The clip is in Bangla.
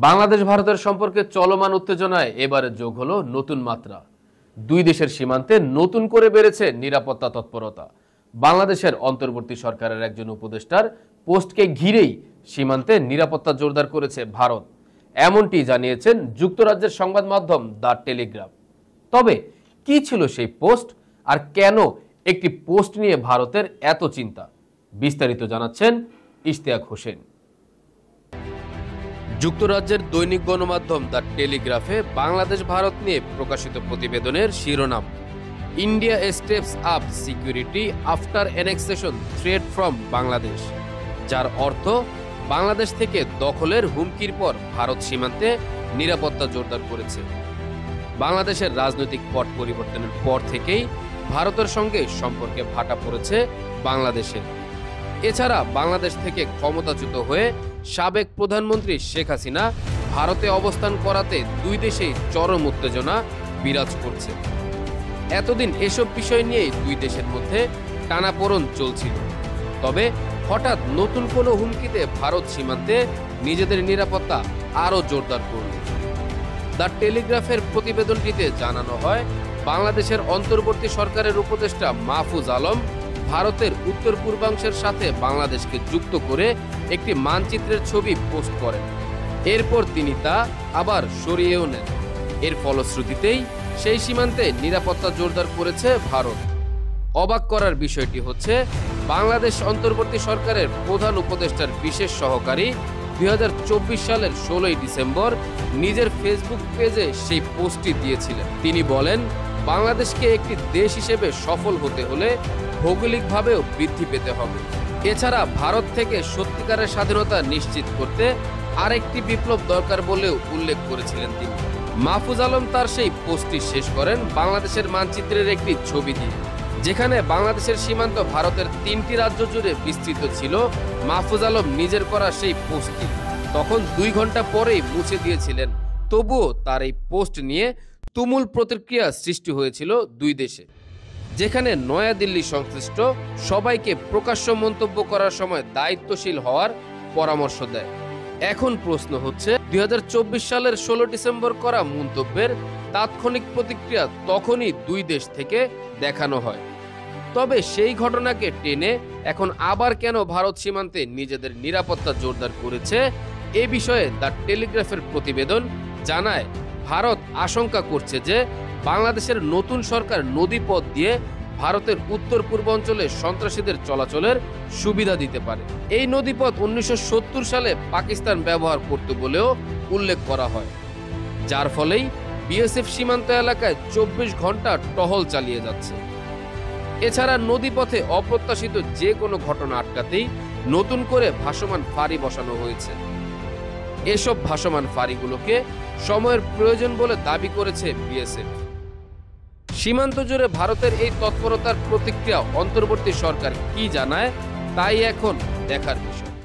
বাংলাদেশ ভারতের সম্পর্কে চলমান উত্তেজনায় এবারে যোগ হলো নতুন মাত্রা। দুই দেশের সীমান্তে নতুন করে বেড়েছে নিরাপত্তা তৎপরতা। বাংলাদেশের অন্তর্বর্তী সরকারের একজন উপদেষ্টার পোস্টকে ঘিরেই সীমান্তে নিরাপত্তা জোরদার করেছে ভারত, এমনটি জানিয়েছেন যুক্তরাজ্যের সংবাদ মাধ্যম দ্য টেলিগ্রাফ। তবে কি ছিল সেই পোস্ট, আর কেন একটি পোস্ট নিয়ে ভারতের এত চিন্তা, বিস্তারিত জানাচ্ছেন ইশতিয়াক হোসেন। যুক্তরাজ্যের দৈনিক গণমাধ্যম দ্য টেলিগ্রাফে বাংলাদেশ ভারত নিয়ে প্রকাশিত প্রতিবেদনের শিরোনাম India steps up security after annexation threat from Bangladesh, যার অর্থ বাংলাদেশ থেকে দখলের হুমকির পর ভারত সীমান্তে নিরাপত্তা জোরদার করেছে। বাংলাদেশের রাজনৈতিক পট পরিবর্তনের পর থেকেই ভারতের সঙ্গে সম্পর্কে ভাটা পড়েছে বাংলাদেশের। এছাড়া বাংলাদেশ থেকে ক্ষমতাচ্যুত হয়ে সাবেক প্রধানমন্ত্রী শেখ হাসিনা ভারতে অবস্থান করাতে দুই দেশেই চরম উত্তেজনা বিরাজ করছে। এতদিন এসব বিষয় নিয়েই দুই দেশের মধ্যে টানাপোড়েন চলছিল। তবে হঠাৎ নতুন কোনো হুমকিতে ভারত সীমান্তে নিজেদের নিরাপত্তা আরও জোরদার করল। দ্য টেলিগ্রাফের প্রতিবেদনটিতে জানানো হয়, বাংলাদেশের অন্তর্বর্তী সরকারের উপদেষ্টা মাহফুজ আলম ভারতের উত্তর পূর্বাংশের সাথে বাংলাদেশকে যুক্ত করে একটি মানচিত্রের ছবি পোস্ট করেন। এরপর তিনি তা আবার সরিয়েও নেন। এর ফলশ্রুতিতেই সেই সীমান্তে নিরাপত্তা জোরদার করেছে ভারত। অবাক করার বিষয়টি হচ্ছে, বাংলাদেশ অন্তর্বর্তী সরকারের প্রধান উপদেষ্টার বিশেষ সহকারী 2024 সালের 16 ডিসেম্বর নিজের ফেসবুক পেজে সেই পোস্টটি দিয়েছিলেন। তিনি বলেন, বাংলাদেশকে একটি দেশ হিসেবে সফল হতে হলে ভৌগোলিকভাবেও বৃদ্ধি পেতে হবে। এছাড়া ভারত থেকে সত্যিকারের স্বাধীনতা নিশ্চিত করতে আরেকটি বিপ্লব দরকার বলেও উল্লেখ করেছিলেন তিনি। মাহফুজ আলম তার সেই পোস্টটি শেষ করেন বাংলাদেশের মানচিত্রের একটি ছবি দিয়ে, যেখানে বাংলাদেশের সীমান্ত ভারতের 3টি রাজ্য জুড়ে বিস্তৃত ছিল। মাহফুজ আলম নিজের করা সেই পোস্টটি তখন 2 ঘন্টা পরেই মুছে দিয়েছিলেন। তবুও তার এই পোস্ট নিয়ে তুমুল প্রতিক্রিয়া সৃষ্টি হয়েছিল দুই দেশে, যেখানে নয়াদিল্লি সংশ্লিষ্ট সবাইকে প্রকাশ্য মন্তব্য করার সময় দায়িত্বশীল হওয়ার পরামর্শ দেয়। এখন প্রশ্ন হচ্ছে, 2024 সালের 16 ডিসেম্বর করা মন্তব্যের তাৎক্ষণিক প্রতিক্রিয়া তখনই দুই দেশ থেকে দেখানো হয়। তবে সেই ঘটনাকে টেনে এখন আবার কেন ভারত সীমান্তে নিজেদের নিরাপত্তা জোরদার করেছে, এ বিষয়ে দ্য টেলিগ্রাফের প্রতিবেদন জানায়, ভারত আশঙ্কা করছে যে বাংলাদেশের নতুন সরকার নদীপথ দিয়ে ভারতের উত্তর পূর্বাঞ্চলে সন্ত্রাসীদের চলাচলের সুবিধা দিতে পারে। এই নদীপথ 1970 সালে পাকিস্তান ব্যবহার করত বলেও উল্লেখ করা হয়, যার ফলেই বিএসএফ সীমান্ত এলাকায় 24 ঘন্টা টহল চালিয়ে যাচ্ছে। এছাড়া নদীপথে অপ্রত্যাশিত যে কোনো ঘটনা আটকাতেই নতুন করে ভাসমান ফাঁড়ি বসানো হয়েছে। এসব ভাসমান ফাঁড়িগুলোকে সময়ের প্রয়োজন বলে দাবি করেছে বিএসএফ। সীমান্ত জুড়ে ভারতের এই তৎপরতার প্রতিক্রিয়া অন্তর্বর্তী সরকার কি জানায়, তাই এখন দেখার বিষয়।